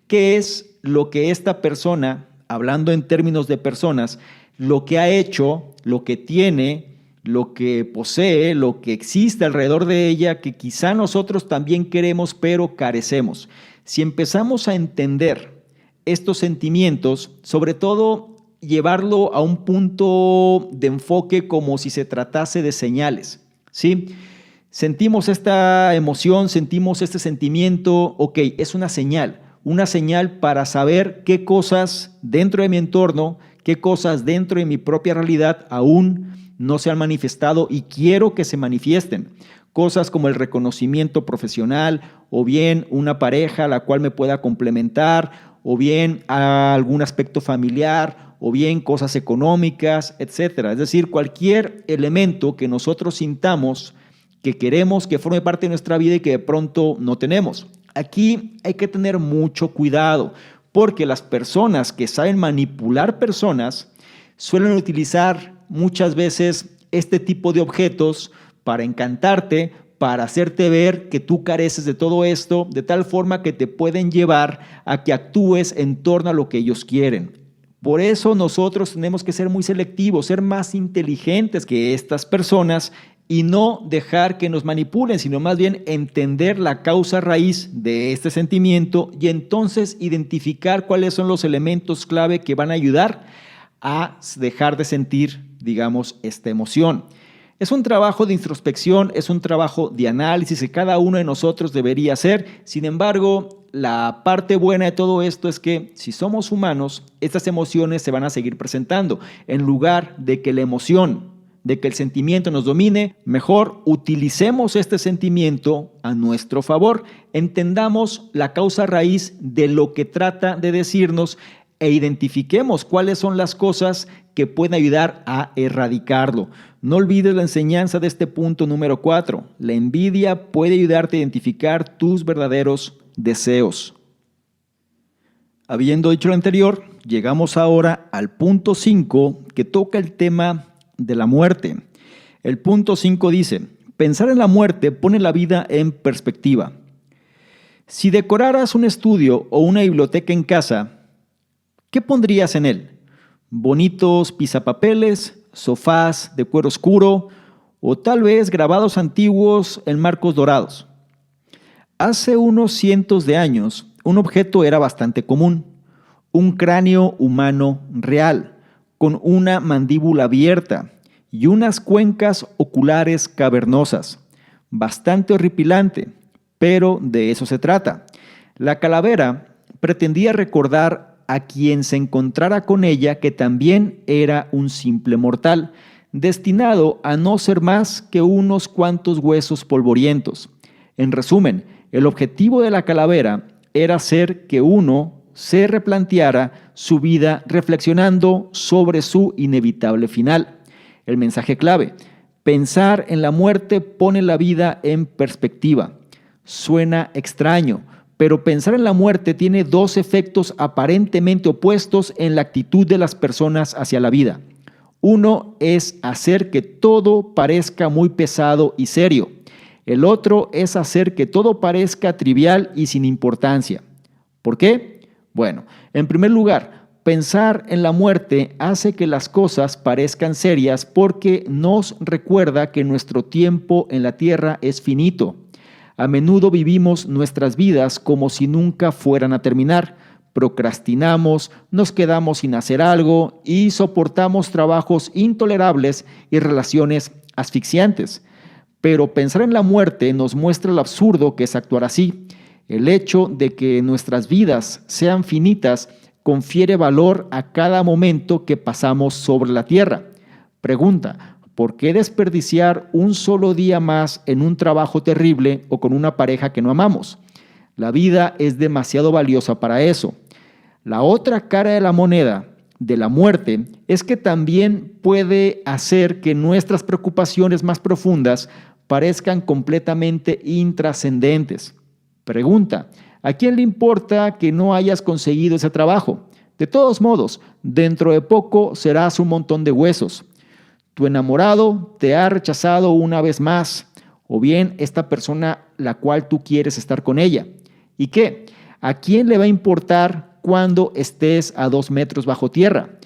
¿Qué es lo que esta persona, hablando en términos de personas, lo que ha hecho, lo que tiene, lo que posee, lo que existe alrededor de ella, que quizá nosotros también queremos, pero carecemos? Si empezamos a entender estos sentimientos, sobre todo llevarlo a un punto de enfoque como si se tratase de señales, ¿sí? Sentimos esta emoción, sentimos este sentimiento, ok, es una señal para saber qué cosas dentro de mi entorno, qué cosas dentro de mi propia realidad aún no se han manifestado y quiero que se manifiesten. Cosas como el reconocimiento profesional o bien una pareja a la cual me pueda complementar o bien algún aspecto familiar o bien cosas económicas, etcétera. Es decir, cualquier elemento que nosotros sintamos que queremos que forme parte de nuestra vida y que de pronto no tenemos. Aquí hay que tener mucho cuidado porque las personas que saben manipular personas suelen utilizar muchas veces este tipo de objetos para encantarte, para hacerte ver que tú careces de todo esto, de tal forma que te pueden llevar a que actúes en torno a lo que ellos quieren. Por eso nosotros tenemos que ser muy selectivos, ser más inteligentes que estas personas y no dejar que nos manipulen, sino más bien entender la causa raíz de este sentimiento y entonces identificar cuáles son los elementos clave que van a ayudar a dejar de sentir, digamos, esta emoción. Es un trabajo de introspección, es un trabajo de análisis que cada uno de nosotros debería hacer. Sin embargo, la parte buena de todo esto es que si somos humanos, estas emociones se van a seguir presentando. En lugar de que la emoción, de que el sentimiento nos domine, mejor utilicemos este sentimiento a nuestro favor. Entendamos la causa raíz de lo que trata de decirnos e identifiquemos cuáles son las cosas que pueden ayudar a erradicarlo. No olvides la enseñanza de este punto número 4. La envidia puede ayudarte a identificar tus verdaderos deseos. Habiendo dicho lo anterior, llegamos ahora al punto 5, que toca el tema de la muerte. El punto 5 dice: pensar en la muerte pone la vida en perspectiva. Si decoraras un estudio o una biblioteca en casa, ¿qué pondrías en él? ¿Bonitos pisapapeles, sofás de cuero oscuro o tal vez grabados antiguos en marcos dorados? Hace unos cientos de años, un objeto era bastante común: un cráneo humano real, con una mandíbula abierta y unas cuencas oculares cavernosas. Bastante horripilante, pero de eso se trata. La calavera pretendía recordar a quien se encontrara con ella que también era un simple mortal, destinado a no ser más que unos cuantos huesos polvorientos. En resumen, el objetivo de la calavera era hacer que uno se replanteara su vida reflexionando sobre su inevitable final. El mensaje clave: pensar en la muerte pone la vida en perspectiva. Suena extraño, pero pensar en la muerte tiene dos efectos aparentemente opuestos en la actitud de las personas hacia la vida. Uno es hacer que todo parezca muy pesado y serio. El otro es hacer que todo parezca trivial y sin importancia. ¿Por qué? Bueno, en primer lugar, pensar en la muerte hace que las cosas parezcan serias porque nos recuerda que nuestro tiempo en la tierra es finito. A menudo vivimos nuestras vidas como si nunca fueran a terminar. Procrastinamos, nos quedamos sin hacer algo y soportamos trabajos intolerables y relaciones asfixiantes. Pero pensar en la muerte nos muestra lo absurdo que es actuar así. El hecho de que nuestras vidas sean finitas confiere valor a cada momento que pasamos sobre la tierra. Pregunta: ¿por qué desperdiciar un solo día más en un trabajo terrible o con una pareja que no amamos? La vida es demasiado valiosa para eso. La otra cara de la moneda de la muerte es que también puede hacer que nuestras preocupaciones más profundas parezcan completamente intrascendentes. Pregunta: ¿a quién le importa que no hayas conseguido ese trabajo? De todos modos, dentro de poco serás un montón de huesos. Tu enamorado te ha rechazado una vez más, o bien esta persona la cual tú quieres estar con ella. ¿Y qué? ¿A quién le va a importar cuando estés a 2 metros bajo tierra?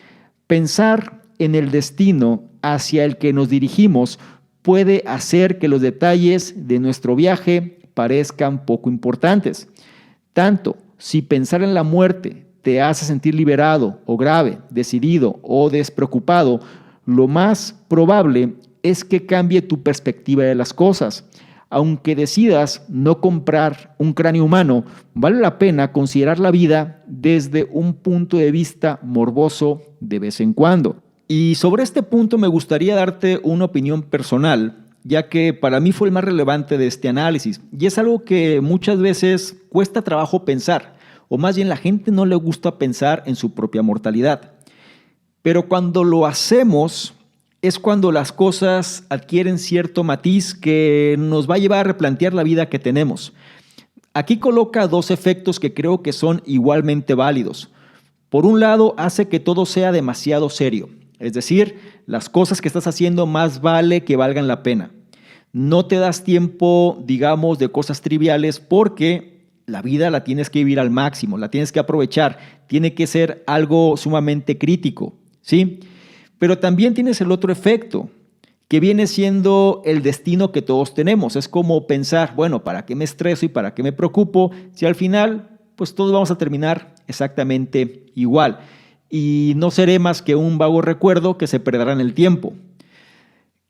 Pensar en el destino hacia el que nos dirigimos puede hacer que los detalles de nuestro viaje parezcan poco importantes. Tanto si pensar en la muerte te hace sentir liberado o grave, decidido o despreocupado, lo más probable es que cambie tu perspectiva de las cosas. Aunque decidas no comprar un cráneo humano, vale la pena considerar la vida desde un punto de vista morboso de vez en cuando. Y sobre este punto me gustaría darte una opinión personal, ya que para mí fue el más relevante de este análisis. Y es algo que muchas veces cuesta trabajo pensar, o más bien la gente no le gusta pensar en su propia mortalidad. Pero cuando lo hacemos es cuando las cosas adquieren cierto matiz que nos va a llevar a replantear la vida que tenemos. Aquí coloca dos efectos que creo que son igualmente válidos. Por un lado, hace que todo sea demasiado serio. Es decir, las cosas que estás haciendo más vale que valgan la pena. No te das tiempo, digamos, de cosas triviales porque la vida la tienes que vivir al máximo, la tienes que aprovechar, tiene que ser algo sumamente crítico, ¿sí? Pero también tienes el otro efecto, que viene siendo el destino que todos tenemos. Es como pensar, bueno, ¿para qué me estreso y para qué me preocupo? Si al final, pues todos vamos a terminar exactamente igual. Y no seré más que un vago recuerdo que se perderá en el tiempo.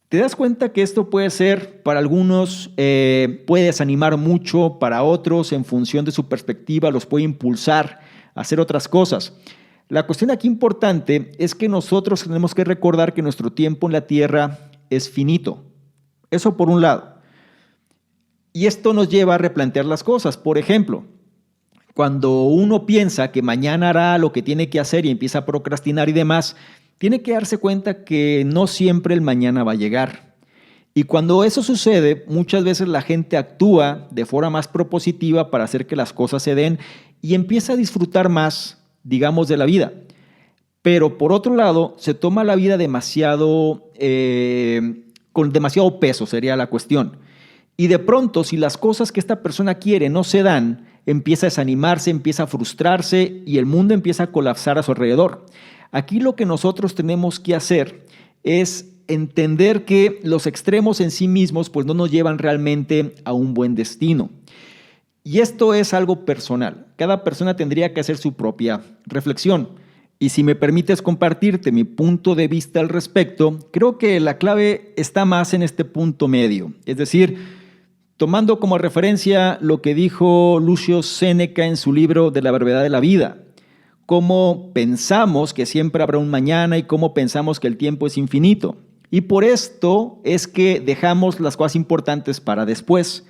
¿Te das cuenta que esto puede ser, para algunos, puede desanimar mucho, para otros, en función de su perspectiva, los puede impulsar a hacer otras cosas? La cuestión aquí importante es que nosotros tenemos que recordar que nuestro tiempo en la tierra es finito. Eso por un lado. Y esto nos lleva a replantear las cosas. Por ejemplo, cuando uno piensa que mañana hará lo que tiene que hacer y empieza a procrastinar y demás, tiene que darse cuenta que no siempre el mañana va a llegar. Y cuando eso sucede, muchas veces la gente actúa de forma más propositiva para hacer que las cosas se den y empieza a disfrutar más, digamos, de la vida. Pero por otro lado, se toma la vida con demasiado peso, sería la cuestión. Y de pronto, si las cosas que esta persona quiere no se dan, empieza a desanimarse, empieza a frustrarse y el mundo empieza a colapsar a su alrededor. Aquí lo que nosotros tenemos que hacer es entender que los extremos en sí mismos pues no nos llevan realmente a un buen destino. Y esto es algo personal. Cada persona tendría que hacer su propia reflexión. Y si me permites compartirte mi punto de vista al respecto, creo que la clave está más en este punto medio. Es decir, tomando como referencia lo que dijo Lucio Séneca en su libro de la brevedad de la vida. Cómo pensamos que siempre habrá un mañana y cómo pensamos que el tiempo es infinito. Y por esto es que dejamos las cosas importantes para después,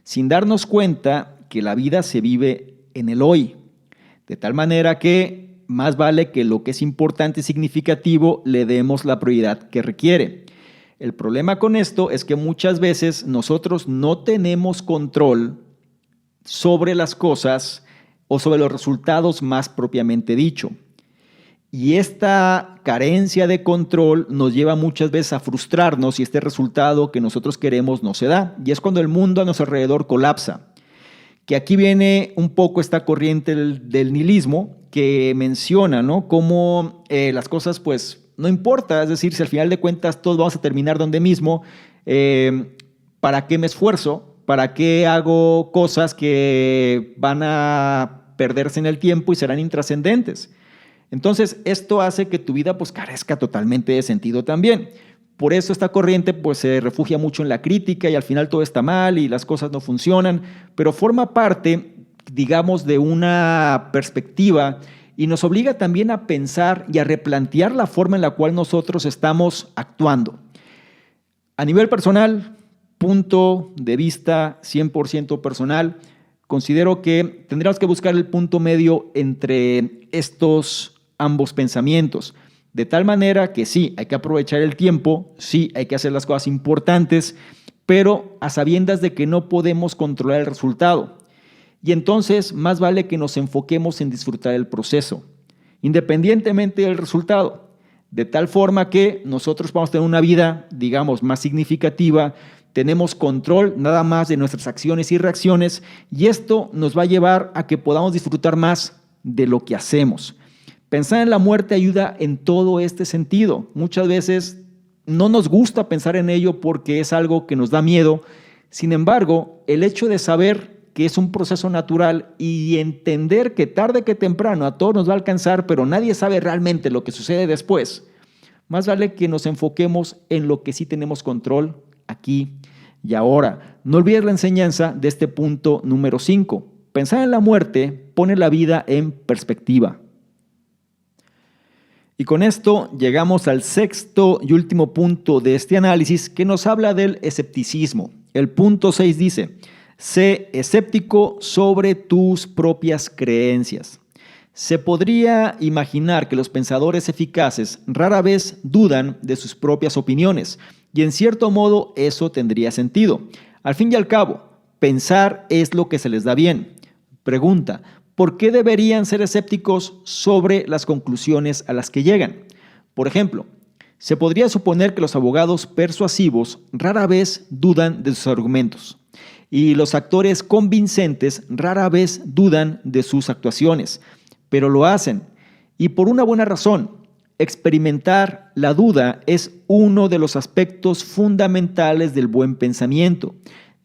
sin darnos cuenta que la vida se vive en el hoy. De tal manera que más vale que lo que es importante y significativo le demos la prioridad que requiere. El problema con esto es que muchas veces nosotros no tenemos control sobre las cosas o sobre los resultados más propiamente dicho. Y esta carencia de control nos lleva muchas veces a frustrarnos si este resultado que nosotros queremos no se da. Y es cuando el mundo a nuestro alrededor colapsa. Que aquí viene un poco esta corriente del nihilismo que menciona, ¿no? Cómo las cosas pues no importa, es decir, si al final de cuentas todos vamos a terminar donde mismo, ¿para qué me esfuerzo? ¿Para qué hago cosas que van a perderse en el tiempo y serán intrascendentes? Entonces, esto hace que tu vida pues carezca totalmente de sentido también. Por eso esta corriente pues se refugia mucho en la crítica y al final todo está mal y las cosas no funcionan, pero forma parte, digamos, de una perspectiva y nos obliga también a pensar y a replantear la forma en la cual nosotros estamos actuando. A nivel personal, punto de vista 100% personal, considero que tendríamos que buscar el punto medio entre estos ambos pensamientos. De tal manera que sí, hay que aprovechar el tiempo, sí, hay que hacer las cosas importantes, pero a sabiendas de que no podemos controlar el resultado. Y entonces más vale que nos enfoquemos en disfrutar el proceso, independientemente del resultado, de tal forma que nosotros vamos a tener una vida, digamos, más significativa, tenemos control nada más de nuestras acciones y reacciones, y esto nos va a llevar a que podamos disfrutar más de lo que hacemos. Pensar en la muerte ayuda en todo este sentido. Muchas veces no nos gusta pensar en ello porque es algo que nos da miedo. Sin embargo, el hecho de saber que es un proceso natural y entender que tarde que temprano a todos nos va a alcanzar, pero nadie sabe realmente lo que sucede después, más vale que nos enfoquemos en lo que sí tenemos control aquí y ahora. No olvides la enseñanza de este punto número 5. Pensar en la muerte pone la vida en perspectiva. Y con esto llegamos al sexto y último punto de este análisis que nos habla del escepticismo. El punto 6 dice: sé escéptico sobre tus propias creencias. Se podría imaginar que los pensadores eficaces rara vez dudan de sus propias opiniones, y en cierto modo eso tendría sentido. Al fin y al cabo, pensar es lo que se les da bien. Pregunta: ¿por qué deberían ser escépticos sobre las conclusiones a las que llegan? Por ejemplo, se podría suponer que los abogados persuasivos rara vez dudan de sus argumentos y los actores convincentes rara vez dudan de sus actuaciones, pero lo hacen y por una buena razón. Experimentar la duda es uno de los aspectos fundamentales del buen pensamiento.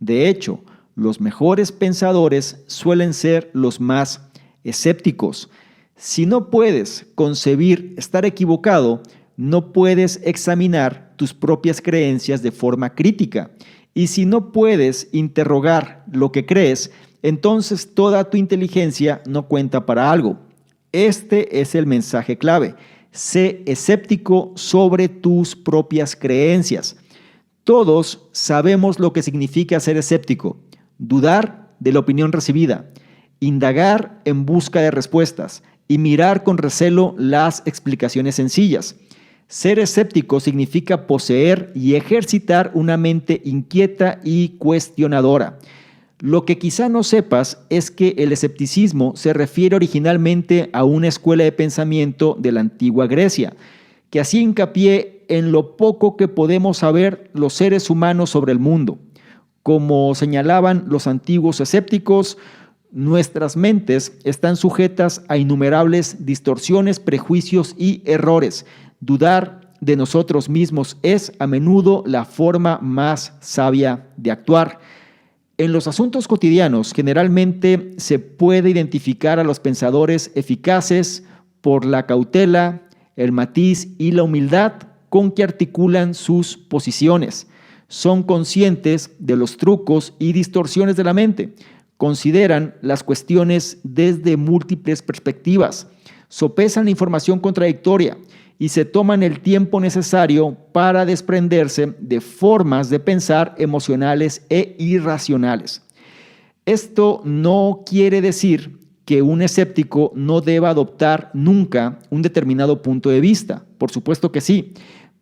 De hecho, los mejores pensadores suelen ser los más escépticos. Si no puedes concebir estar equivocado, no puedes examinar tus propias creencias de forma crítica. Y si no puedes interrogar lo que crees, entonces toda tu inteligencia no cuenta para algo. Este es el mensaje clave. Sé escéptico sobre tus propias creencias. Todos sabemos lo que significa ser escéptico. Dudar de la opinión recibida. indagar en busca de respuestas y mirar con recelo las explicaciones sencillas. Ser escéptico significa poseer y ejercitar una mente inquieta y cuestionadora. Lo que quizá no sepas es que el escepticismo se refiere originalmente a una escuela de pensamiento de la antigua Grecia, que hacía hincapié en lo poco que podemos saber los seres humanos sobre el mundo. Como señalaban los antiguos escépticos, nuestras mentes están sujetas a innumerables distorsiones, prejuicios y errores. Dudar de nosotros mismos es a menudo la forma más sabia de actuar. En los asuntos cotidianos, generalmente se puede identificar a los pensadores eficaces por la cautela, el matiz y la humildad con que articulan sus posiciones. Son conscientes de los trucos y distorsiones de la mente. Consideran las cuestiones desde múltiples perspectivas. Sopesan la información contradictoria y se toman el tiempo necesario para desprenderse de formas de pensar emocionales e irracionales. Esto no quiere decir que un escéptico no deba adoptar nunca un determinado punto de vista. Por supuesto que sí,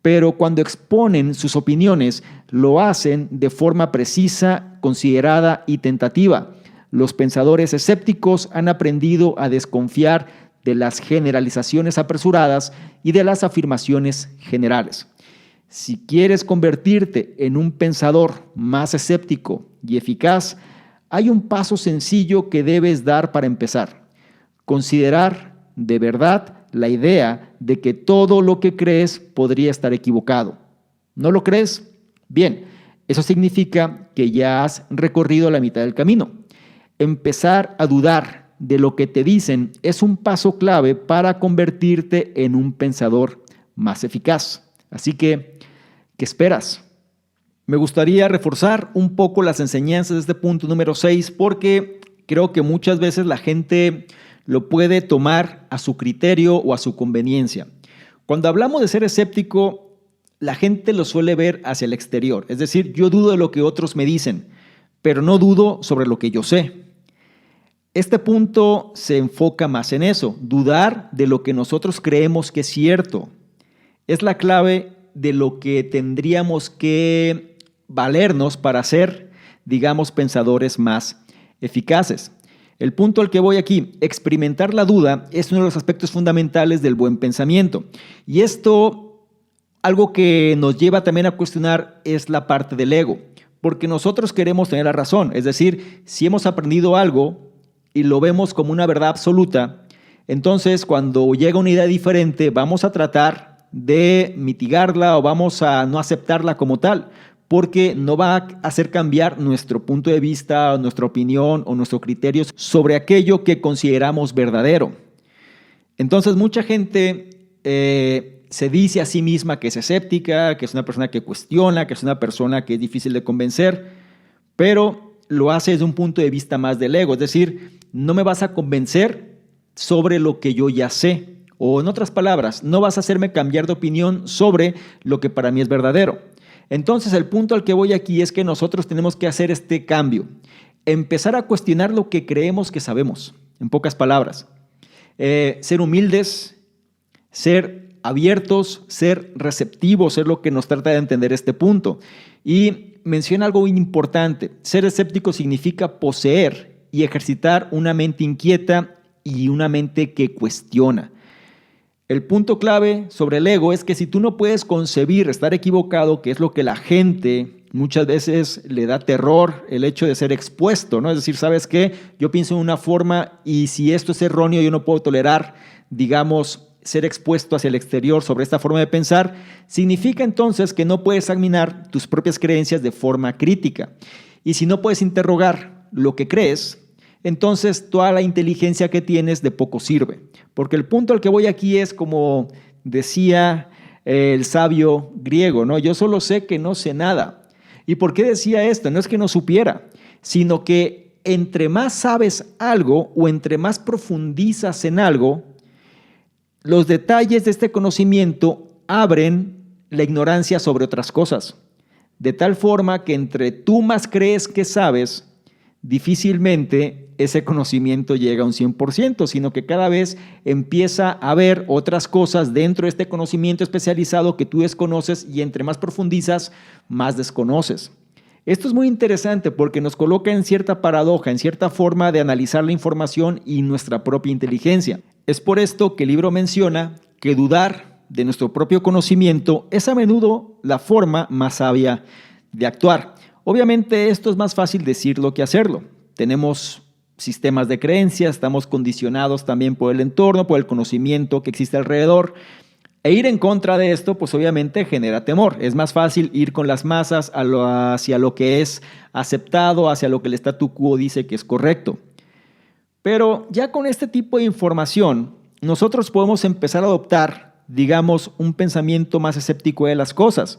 pero cuando exponen sus opiniones, lo hacen de forma precisa, considerada y tentativa. Los pensadores escépticos han aprendido a desconfiar de las generalizaciones apresuradas y de las afirmaciones generales. Si quieres convertirte en un pensador más escéptico y eficaz, hay un paso sencillo que debes dar para empezar. Considerar de verdad la idea de que todo lo que crees podría estar equivocado. ¿No lo crees? Bien, eso significa que ya has recorrido la mitad del camino. Empezar a dudar de lo que te dicen es un paso clave para convertirte en un pensador más eficaz. Así que, ¿qué esperas? Me gustaría reforzar un poco las enseñanzas de este punto número 6 porque creo que muchas veces la gente lo puede tomar a su criterio o a su conveniencia. Cuando hablamos de ser escéptico, la gente lo suele ver hacia el exterior. Es decir, yo dudo de lo que otros me dicen, pero no dudo sobre lo que yo sé. Este punto se enfoca más en eso, dudar de lo que nosotros creemos que es cierto. Es la clave de lo que tendríamos que valernos para ser, digamos, pensadores más eficaces. El punto al que voy aquí, experimentar la duda es uno de los aspectos fundamentales del buen pensamiento. Y esto, algo que nos lleva también a cuestionar es la parte del ego, porque nosotros queremos tener la razón. Es decir, si hemos aprendido algo y lo vemos como una verdad absoluta, entonces cuando llega una idea diferente vamos a tratar de mitigarla o vamos a no aceptarla como tal, porque no va a hacer cambiar nuestro punto de vista, nuestra opinión o nuestros criterios sobre aquello que consideramos verdadero. Entonces mucha gente se dice a sí misma que es escéptica, que es una persona que cuestiona, que es una persona que es difícil de convencer, pero lo hace desde un punto de vista más del ego, es decir, no me vas a convencer sobre lo que yo ya sé, o en otras palabras, no vas a hacerme cambiar de opinión sobre lo que para mí es verdadero. Entonces el punto al que voy aquí es que nosotros tenemos que hacer este cambio, empezar a cuestionar lo que creemos que sabemos, en pocas palabras, ser humildes, ser abiertos, ser receptivos, es lo que nos trata de entender este punto. Y menciona algo muy importante, ser escéptico significa poseer y ejercitar una mente inquieta y una mente que cuestiona. El punto clave sobre el ego es que si tú no puedes concebir estar equivocado, que es lo que la gente muchas veces le da terror, el hecho de ser expuesto, ¿no? Es decir, ¿sabes qué? Yo pienso en una forma y si esto es erróneo, yo no puedo tolerar, digamos, ser expuesto hacia el exterior sobre esta forma de pensar, significa entonces que no puedes examinar tus propias creencias de forma crítica. Y si no puedes interrogar lo que crees, entonces toda la inteligencia que tienes de poco sirve. Porque el punto al que voy aquí es como decía el sabio griego, ¿no? Yo solo sé que no sé nada. ¿Y por qué decía esto? No es que no supiera, sino que entre más sabes algo o entre más profundizas en algo, los detalles de este conocimiento abren la ignorancia sobre otras cosas. De tal forma que entre tú más crees que sabes, difícilmente ese conocimiento llega a un 100%, sino que cada vez empieza a haber otras cosas dentro de este conocimiento especializado que tú desconoces y entre más profundizas, más desconoces. Esto es muy interesante porque nos coloca en cierta paradoja, en cierta forma de analizar la información y nuestra propia inteligencia. Es por esto que el libro menciona que dudar de nuestro propio conocimiento es a menudo la forma más sabia de actuar. Obviamente esto es más fácil decirlo que hacerlo. Tenemos sistemas de creencias, estamos condicionados también por el entorno, por el conocimiento que existe alrededor. E ir en contra de esto, pues obviamente genera temor. Es más fácil ir con las masas hacia lo que es aceptado, hacia lo que el statu quo dice que es correcto. Pero ya con este tipo de información, nosotros podemos empezar a adoptar, digamos, un pensamiento más escéptico de las cosas.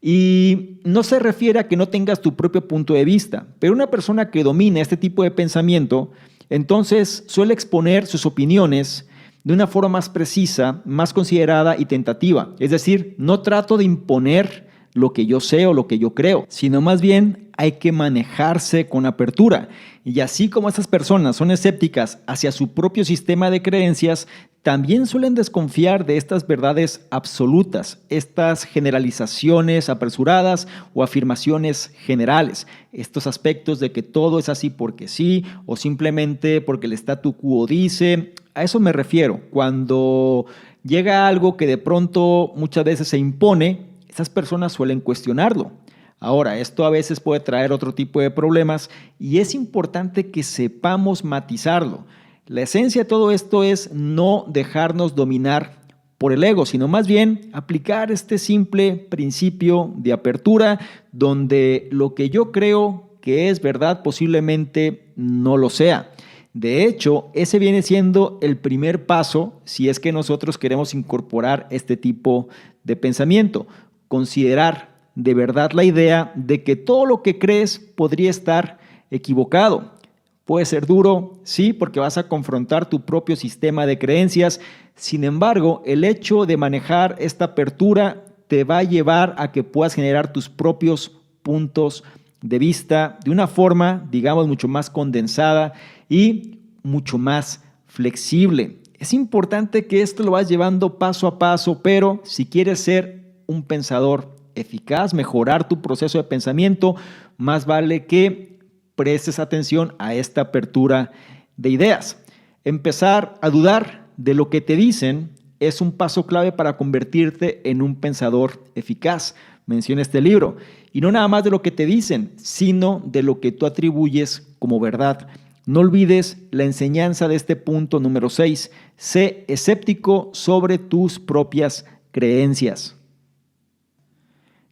Y no se refiere a que no tengas tu propio punto de vista, pero una persona que domina este tipo de pensamiento, entonces suele exponer sus opiniones de una forma más precisa, más considerada y tentativa. Es decir, no trato de imponer lo que yo sé o lo que yo creo, sino más bien hay que manejarse con apertura. Y así como estas personas son escépticas hacia su propio sistema de creencias, también suelen desconfiar de estas verdades absolutas, estas generalizaciones apresuradas o afirmaciones generales, estos aspectos de que todo es así porque sí o simplemente porque el statu quo dice. A eso me refiero. Cuando llega algo que de pronto muchas veces se impone, estas personas suelen cuestionarlo. Ahora, esto a veces puede traer otro tipo de problemas y es importante que sepamos matizarlo. La esencia de todo esto es no dejarnos dominar por el ego, sino más bien aplicar este simple principio de apertura donde lo que yo creo que es verdad posiblemente no lo sea. De hecho, ese viene siendo el primer paso si es que nosotros queremos incorporar este tipo de pensamiento. Considerar de verdad la idea de que todo lo que crees podría estar equivocado. Puede ser duro, sí, porque vas a confrontar tu propio sistema de creencias. Sin embargo, el hecho de manejar esta apertura te va a llevar a que puedas generar tus propios puntos de vista de una forma, digamos, mucho más condensada y mucho más flexible. Es importante que esto lo vas llevando paso a paso, pero si quieres ser un pensador eficaz, mejorar tu proceso de pensamiento, más vale que prestes atención a esta apertura de ideas. Empezar a dudar de lo que te dicen es un paso clave para convertirte en un pensador eficaz. Menciona este libro. Y no nada más de lo que te dicen, sino de lo que tú atribuyes como verdad. No olvides la enseñanza de este punto número 6. Sé escéptico sobre tus propias creencias.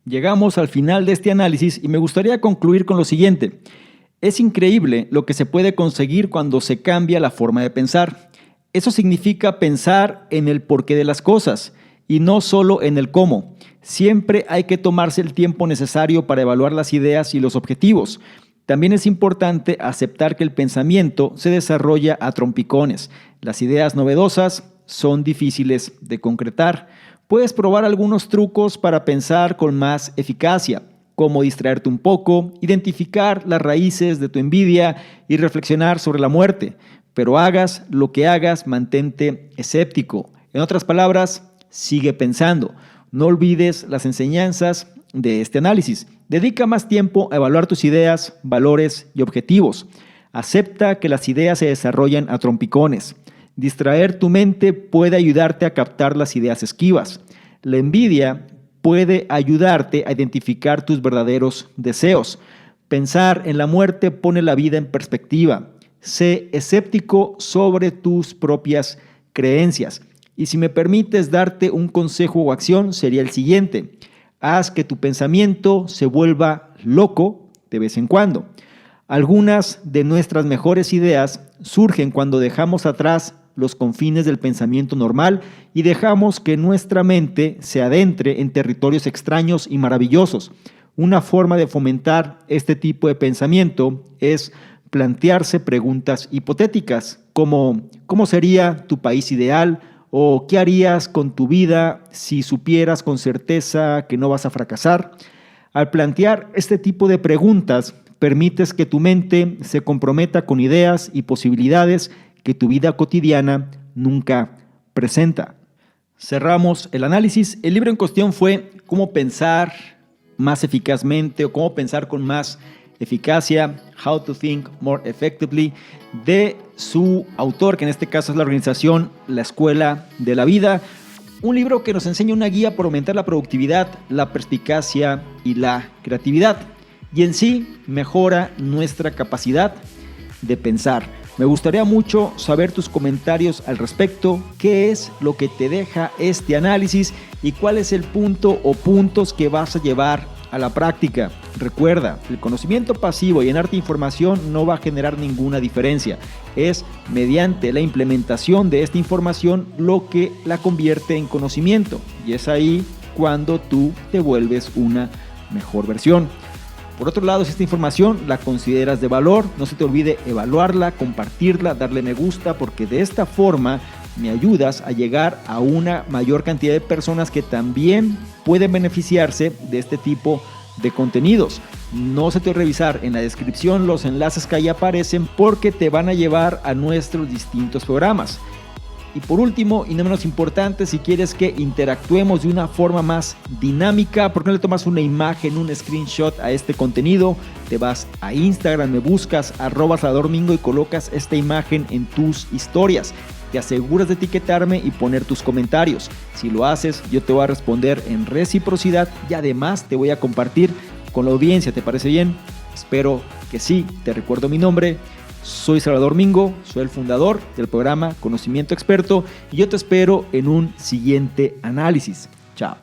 Llegamos al final de este análisis y me gustaría concluir con lo siguiente. Es increíble lo que se puede conseguir cuando se cambia la forma de pensar. Eso significa pensar en el porqué de las cosas y no solo en el cómo. Siempre hay que tomarse el tiempo necesario para evaluar las ideas y los objetivos. También es importante aceptar que el pensamiento se desarrolla a trompicones. Las ideas novedosas son difíciles de concretar. Puedes probar algunos trucos para pensar con más eficacia, como distraerte un poco, identificar las raíces de tu envidia y reflexionar sobre la muerte. Pero hagas lo que hagas, mantente escéptico. En otras palabras, sigue pensando. No olvides las enseñanzas de este análisis. Dedica más tiempo a evaluar tus ideas, valores y objetivos. Acepta que las ideas se desarrollan a trompicones. Distraer tu mente puede ayudarte a captar las ideas esquivas. La envidia puede ayudarte a identificar tus verdaderos deseos. Pensar en la muerte pone la vida en perspectiva. Sé escéptico sobre tus propias creencias. Y si me permites darte un consejo o acción, sería el siguiente. Haz que tu pensamiento se vuelva loco de vez en cuando. Algunas de nuestras mejores ideas surgen cuando dejamos atrás los confines del pensamiento normal y dejamos que nuestra mente se adentre en territorios extraños y maravillosos. Una forma de fomentar este tipo de pensamiento es plantearse preguntas hipotéticas, como ¿cómo sería tu país ideal? ¿O qué harías con tu vida si supieras con certeza que no vas a fracasar? Al plantear este tipo de preguntas, permites que tu mente se comprometa con ideas y posibilidades que tu vida cotidiana nunca presenta. Cerramos el análisis. El libro en cuestión fue Cómo pensar más eficazmente o cómo pensar con más eficacia, How to Think More Effectively, de su autor, que en este caso es la organización La Escuela de la Vida. Un libro que nos enseña una guía para aumentar la productividad, la perspicacia y la creatividad. Y en sí mejora nuestra capacidad de pensar. Me gustaría mucho saber tus comentarios al respecto. ¿Qué es lo que te deja este análisis y cuál es el punto o puntos que vas a llevar a la práctica? Recuerda, el conocimiento pasivo y llenarte información no va a generar ninguna diferencia. Es mediante la implementación de esta información lo que la convierte en conocimiento. Y es ahí cuando tú te vuelves una mejor versión. Por otro lado, si esta información la consideras de valor, no se te olvide evaluarla, compartirla, darle me gusta, porque de esta forma me ayudas a llegar a una mayor cantidad de personas que también pueden beneficiarse de este tipo de contenidos. No se te olvide revisar en la descripción los enlaces que ahí aparecen porque te van a llevar a nuestros distintos programas. Y por último, y no menos importante, si quieres que interactuemos de una forma más dinámica, ¿por qué no le tomas una imagen, un screenshot a este contenido? Te vas a Instagram, me buscas @SalvadorMingo y colocas esta imagen en tus historias. Te aseguras de etiquetarme y poner tus comentarios. Si lo haces, yo te voy a responder en reciprocidad y además te voy a compartir con la audiencia. ¿Te parece bien? Espero que sí. Te recuerdo mi nombre. Soy Salvador Mingo, soy el fundador del programa Conocimiento Experto y yo te espero en un siguiente análisis. Chao.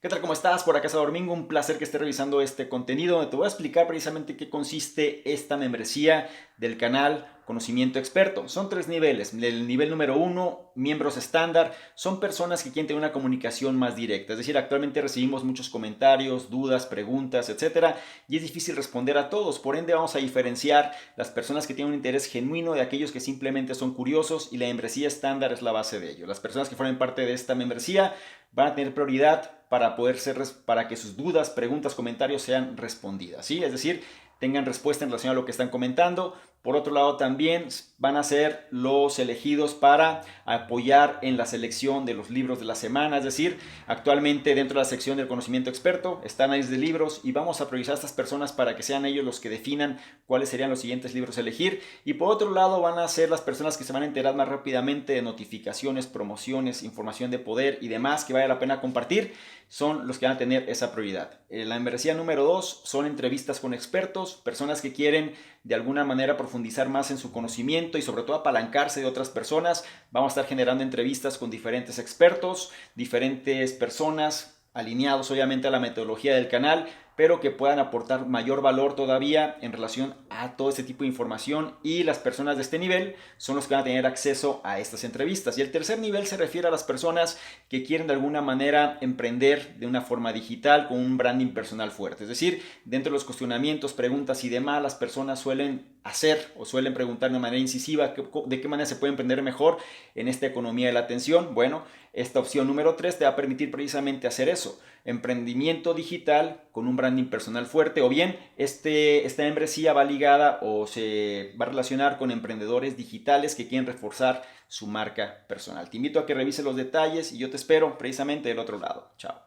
¿Qué tal? ¿Cómo estás? Por acá Salvador Mingo, un placer que estés revisando este contenido donde te voy a explicar precisamente qué consiste esta membresía del canal Conocimiento Experto. Son 3 niveles. El nivel número 1, miembros estándar, son personas que quieren tener una comunicación más directa. Es decir, actualmente recibimos muchos comentarios, dudas, preguntas, etcétera, y es difícil responder a todos. Por ende, vamos a diferenciar las personas que tienen un interés genuino de aquellos que simplemente son curiosos, y la membresía estándar es la base de ello. Las personas que formen parte de esta membresía van a tener prioridad para que sus dudas, preguntas, comentarios sean respondidas, ¿sí? Es decir, tengan respuesta en relación a lo que están comentando. Por otro lado, también van a ser los elegidos para apoyar en la selección de los libros de la semana. Es decir, actualmente dentro de la sección del Conocimiento Experto están análisis de libros y vamos a priorizar a estas personas para que sean ellos los que definan cuáles serían los siguientes libros a elegir. Y por otro lado, van a ser las personas que se van a enterar más rápidamente de notificaciones, promociones, información de poder y demás que vale la pena compartir. Son los que van a tener esa prioridad. La membresía número 2 son entrevistas con expertos, personas que quieren de alguna manera profundizar más en su conocimiento y sobre todo apalancarse de otras personas. Vamos a estar generando entrevistas con diferentes expertos, diferentes personas alineados obviamente a la metodología del canal, pero que puedan aportar mayor valor todavía en relación a todo este tipo de información, y las personas de este nivel son los que van a tener acceso a estas entrevistas. Y el tercer nivel se refiere a las personas que quieren de alguna manera emprender de una forma digital con un branding personal fuerte. Es decir, dentro de los cuestionamientos, preguntas y demás, las personas suelen hacer o suelen preguntar de manera incisiva de qué manera se puede emprender mejor en esta economía de la atención. Bueno, esta opción número 3 te va a permitir precisamente hacer eso: emprendimiento digital con un branding personal fuerte, o bien esta membresía va ligada o se va a relacionar con emprendedores digitales que quieren reforzar su marca personal. Te invito a que revises los detalles y yo te espero precisamente del otro lado. Chao.